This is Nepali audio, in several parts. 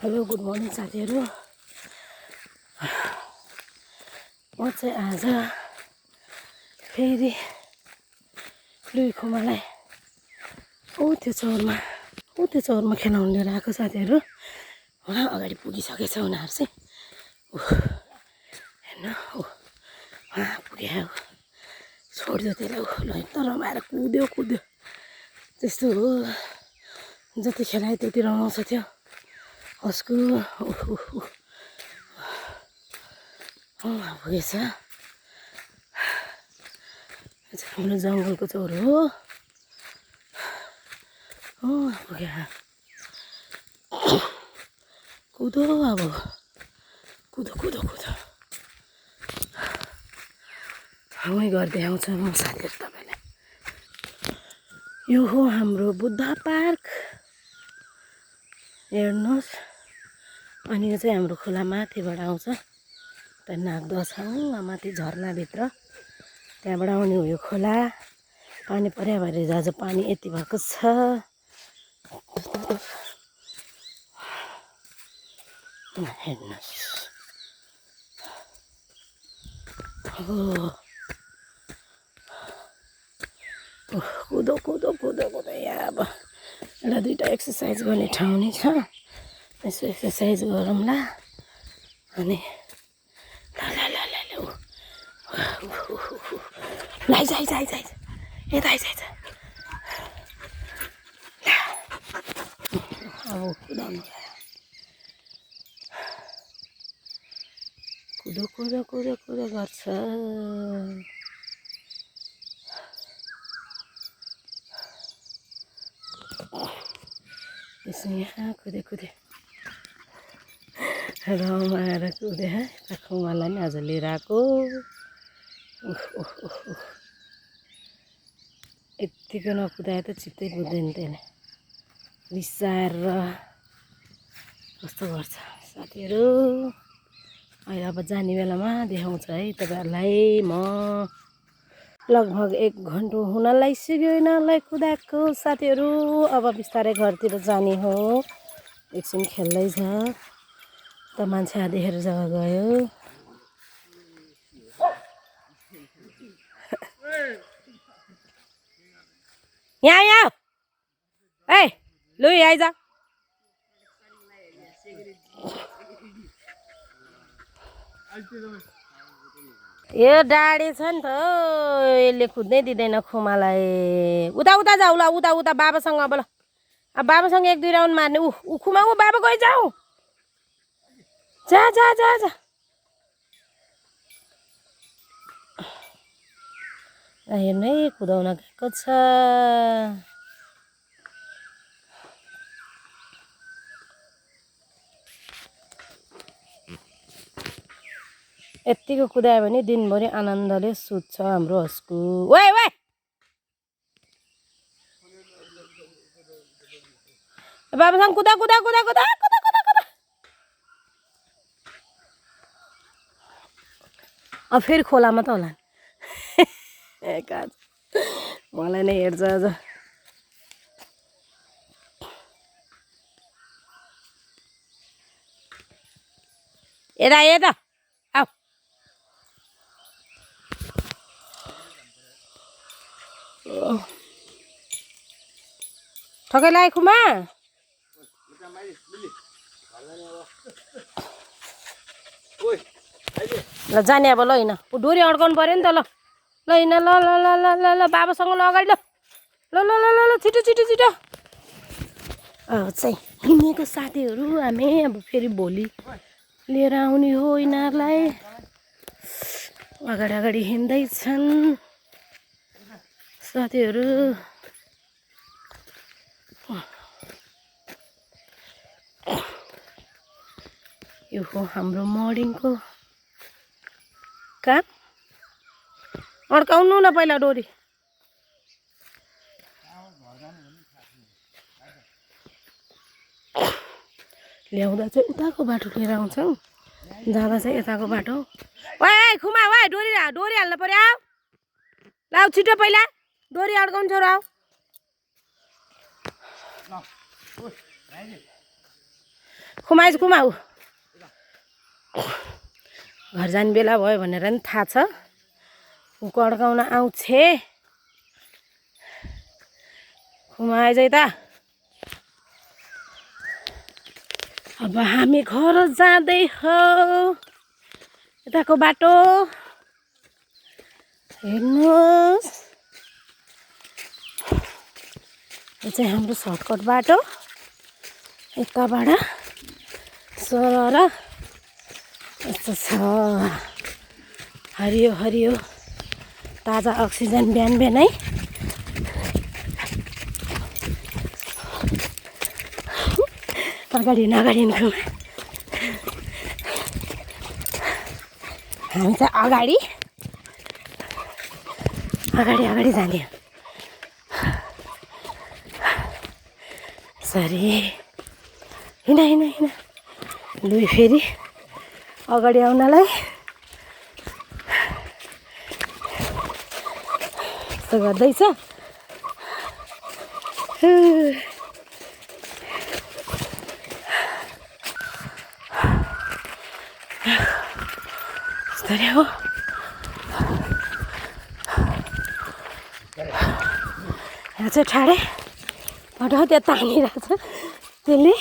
हेलो गुड मर्निङ साथीहरू। म चाहिँ आज फेरि लुई खोमालाई त्यो चौरमा खेलाउनु लिएर आएको साथीहरू। वहाँ अगाडि पुगिसकेछ उनीहरू चाहिँ। हेर्नु वहाँ पुग्यो। छोडिदियो त्यसलाई। ल एकदम रमाएर कुद्यो। त्यस्तो हो, जति खेलायो त्यति रमाउँछ थियो। उसको पुगेछ। हाम्रो जङ्गलको चौर हो। पुग्यो। कुदो अब कुदो वहीँ गर्दै आउँछ म साथीहरू तपाईँलाई। यो हो हाम्रो बुद्ध पार्क, हेर्नुहोस्। अनि यो चाहिँ हाम्रो खोला माथिबाट आउँछ। त्यहाँ नाग्दो छ माथि झरनाभित्र, त्यहाँबाट आउने हो यो खोला। पानी पर्या भएर आज पानी यति भएको छ। हेर्नुहोस् कुदो यहाँ। अब एउटा दुइटा एक्सर्साइज गर्ने ठाउँ नै छ। यसो एक्सर्साइज गरौँला। अनि ल यता आइज। अब कुदाउनु कुदो गर्छ। यसो यहाँ कुदे रमाएर कुदे। खोमालाई नि आज लिएर आएको। यत्तिको नकुदाए त चित्तै बुझ्दैन त्यसले। रिसाएर कस्तो गर्छ साथीहरू। अहिले अब जाने बेलामा देखाउँछ है तपाईँहरूलाई। म लगभग 1 घन्टा हुन लागिसक्यो यिनीहरूलाई कुदाएको साथीहरू। अब बिस्तारै घरतिर जाने हो। एकछिन खेल्दैछ त मान्छे देखेर जग्गा गयो। यहाँ ए लु आइज। यो डाँडे छ नि त, यसले कुद्नै दिँदैन खोमालाई। उता जाऊ ल, उता बाबासँग। अब ल अब बाबासँग 1-2 राउन्ड मार्ने। खुमा बाबा गइ जाऊ। जा हेर्नु है कुदाउन गएको छ। यत्तिको कुदायो भने दिनभरि आनन्दले सुत्छ हाम्रो हस्कु। ओए बाबासँग कुदा। अब फेरि खोलामा त होला। मलाई नै हेर्छ आज। यता आऊ। ठकै लाग्यो खुमा। ल जाने अब ल हिँड। डोरी अड्काउनु पऱ्यो नि त। ल हिँड। ल बाबासँग ल अगाडि। ल छिटो। चाहिँ हिँडेको साथीहरू हामी अब फेरि भोलि लिएर आउने हो यिनीहरूलाई। अगाडि हिँड्दैछन् साथीहरू। यो हो हाम्रो मर्निङको काम। अड्काउनु न पहिला डोरी। ल्याउँदा चाहिँ उताको बाटो लिएर आउँछौँ, जाँदा चाहिँ यताको बाटो। ओए खुमा डोरी हाल्नु पर्यो। ल छिटो पहिला डोरी अड्काउनु छ र। खुमाइज कुमाउ घर जाने बेला भयो भनेर नि थाहा छ कड्काउन आउँछे खुमाइज है त अब हामी घर जाँदै हो यताको बाटो हेर्नुहोस् यो चाहिँ हाम्रो सर्टकट बाटो यताबाट सरर यस्तो छ हरियो हरियो ताजा अक्सिजन बिहान बिहानै अगाडि नगाडिनको हामी चाहिँ अगाडि अगाडि अगाडि जाने सरी हिँड हिँड हिँड लु फेरि अगाडि आउनलाई यस्तो गर्दैछ यस्तरी हो यहाँ चाहिँ ठाडे बाटो त्यहाँ तानिरहेको छ त्यसले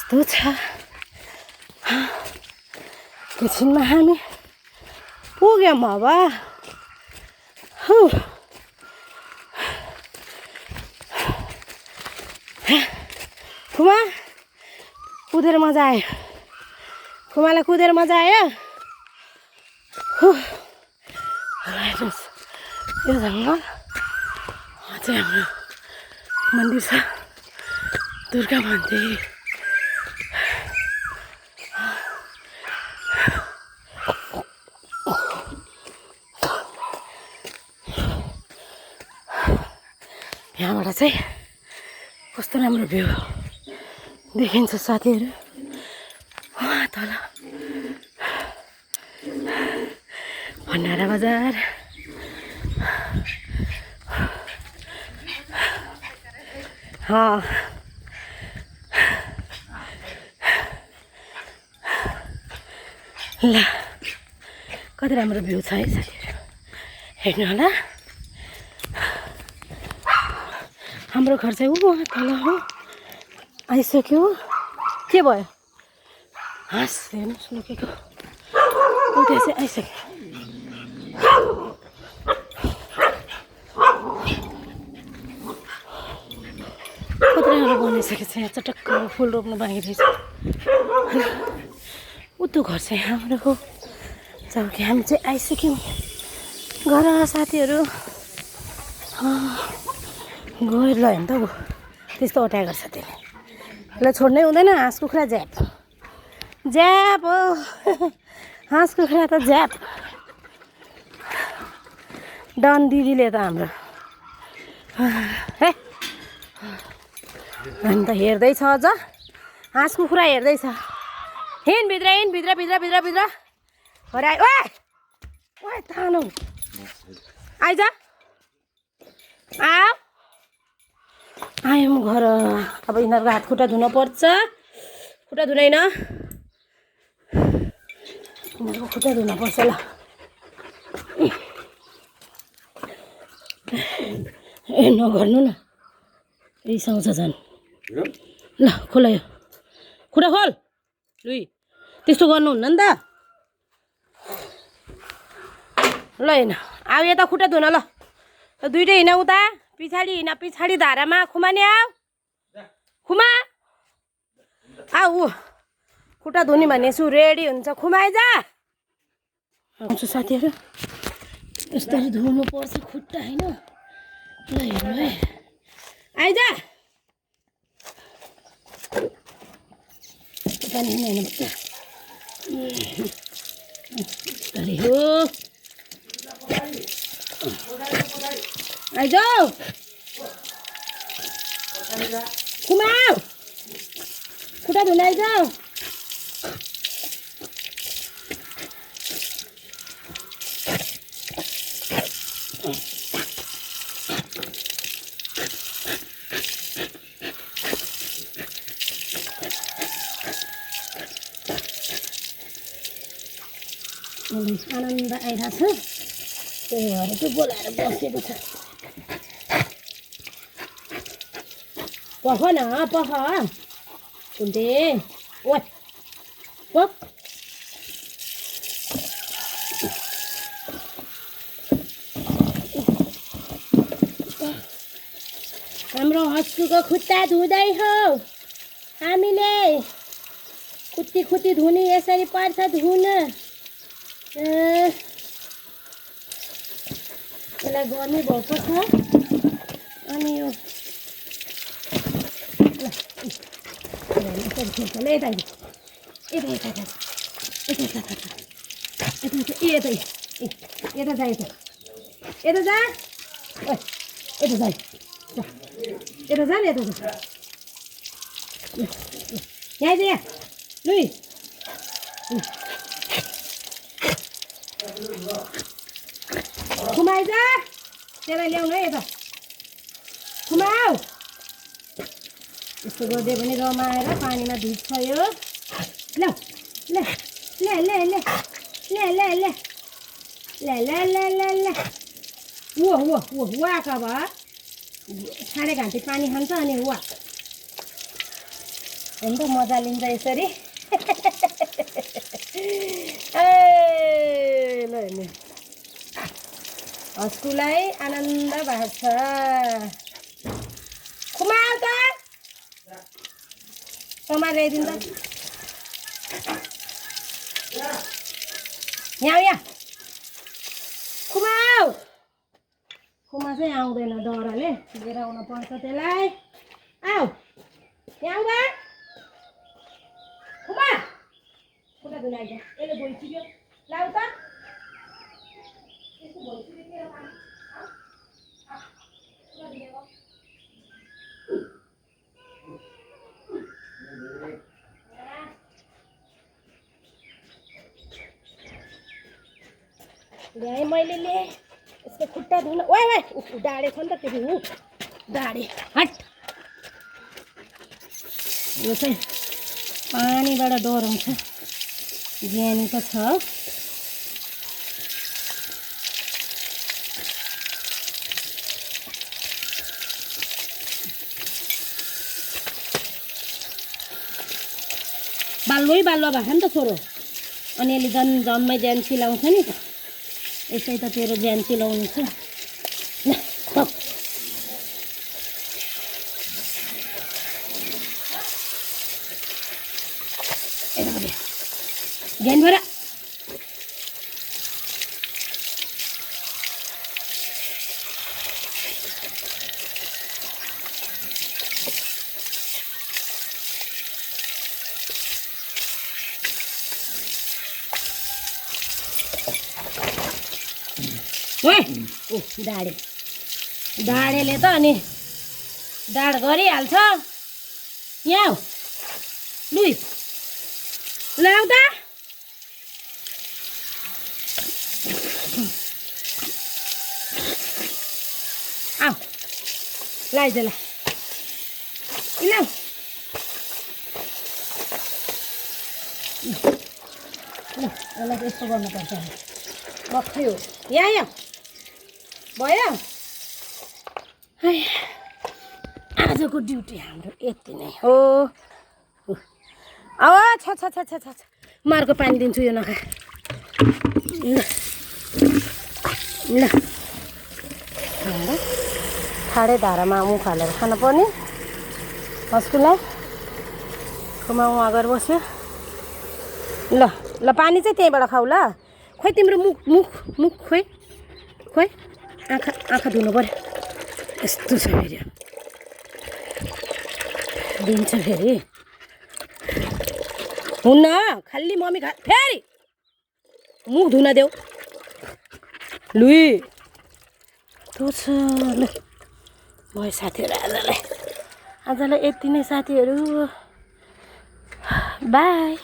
यस्तो छ एकछिनमा हामी पुग्यौँ अब खुमा कुदेर मजा आयो खुमालाई कुदेर मजा आयो हेर्नुहोस् यो जङ्गल चाहिँ हाम्रो मन्दिर छ दुर्गा मन्दिर यहाँबाट चाहिँ कस्तो राम्रो भ्यू देखिन्छ साथीहरू वहाँ तल भण्डारा बजार ल कति राम्रो भ्यू छ है साथीहरू हेर्नु होला हाम्रो घर चाहिँ वहाँ तल हो आइसक्यो के भयो हाँस हेर्नुहोस् लुकेको उता चाहिँ आइसक्यो कतिवटा बनाइसकेको छ यहाँ चटक्क फुल रोप्नु बाँकी रहेछ उतो घर चाहिँ हाम्रो हो जब कि हामी चाहिँ आइसक्यौँ घर साथीहरू गएर ल हेर्नु त ऊ त्यस्तो अट्याक गर्छ त्यसले यसलाई छोड्नै हुँदैन हाँस कुखुरा ज्याप ज्याप हो हाँस कुखुरा त ज्याप डन दिदीले त हाम्रो हे अन्त हेर्दैछ अझ हाँस कुखुरा हेर्दैछ हिँड भित्र हिँड भित्र भित्र भित्र भित्र भरे आयो ओए तानौ आइज आऊ आयौँ घर अब यिनीहरूको हात खुट्टा धुन पर्छ खुट्टा धुँदैन यिनीहरूको खुट्टा धुन पर्छ ल ए नगर्नु न रिसाउँछ झन् ल खोल यो खुट्टा खोल लुई त्यस्तो गर्नुहुन्न नि त ल हिँड आऊ यता खुट्टा धुन ल दुइटै हिँड उता पछाडि हिँड पछाडि धारामा खुमा नि आऊ खुमा आऊ खुट्टा धुने भनेछु रेडी हुन्छ खुमाइज आउँछु साथीहरू यस्तरी धुनु पर्छ खुट्टा होइन ल हेर्नु है आइज पानी हेर्नुपर्छ यस्तरी हो आइज खुमा खुट्टा धुन आइज आनन्द आइरहेको छ त्यही भएर चाहिँ बोलाएर बसेको छ पख न पख कुन्टे ओ पख हाम्रो हस्कुको खुट्टा धुँदै हौ हामीले खुट्टी खुट्टी धुने यसरी पर्छ धुन यसलाई गर्मी भएको छ अनि यो लुई खुमाइ जा त्यसलाई ल्याउनु है यता खुमाउ यस्तो गरिदियो भने रमाएर पानीमा भिज्छ यो ल ल ल ल ल ल ल ल ल ल ल ल वाका भा साढे घन्टे पानी खान्छ अनि वा हुन्छ मजा लिन्छ यसरी ल हेर्नु हस्कुलाई आनन्द भएको छ खुमाउ त टमाटर ल्याइदिनु त यहाँ खुमाउ खुमा चाहिँ आउँदैन डराले लिएर आउन पर्छ त्यसलाई आऊ यहाँ आउँदा खुमा खुट्टा धुन आइज यसले भइसक्यो लाउ त यस्तो भइसक्यो तेरो पानी ल्याएँ मैले ल्याएँ यसको खुट्टा धुन ओए डाँडे छ नि त त्यो डाँडे हट यो चाहिँ पानीबाट डराउँछ ज्ञानी त छ बाल्लो भएको छ नि त छोरो अनि यसले जन्मै ज्यान चिलाउँछ नि त यसै त तेरो ज्यान चिलाउनु छ ज्यान भएर डाँडेले त अनि डाँड गरिहाल्छ यहाँ लुई ल्याउ त आऊ लाइज ला ल्याउ यसलाई यस्तो गर्नुपर्छ मक्खै हो यहाँ भयो आजको ड्युटी हाम्रो यति नै हो छ मार्को पानी दिन्छु यो नखा ल ठाडै धारामा मुख हालेर खानु पर्ने हस्कुलाई खुमा उहाँ गएर बस्यो ल ल पानी चाहिँ त्यहीँबाट खाऊ ल खोइ तिम्रो मुख खोइ आँखा धुनु पर्यो यस्तो छ फेरि दिन्छ फेरि हुन्न खालि मम्मी फेरि मुख धुन देऊ लुई त्यो छ ल भयो साथीहरू आजलाई यति नै साथीहरू बाई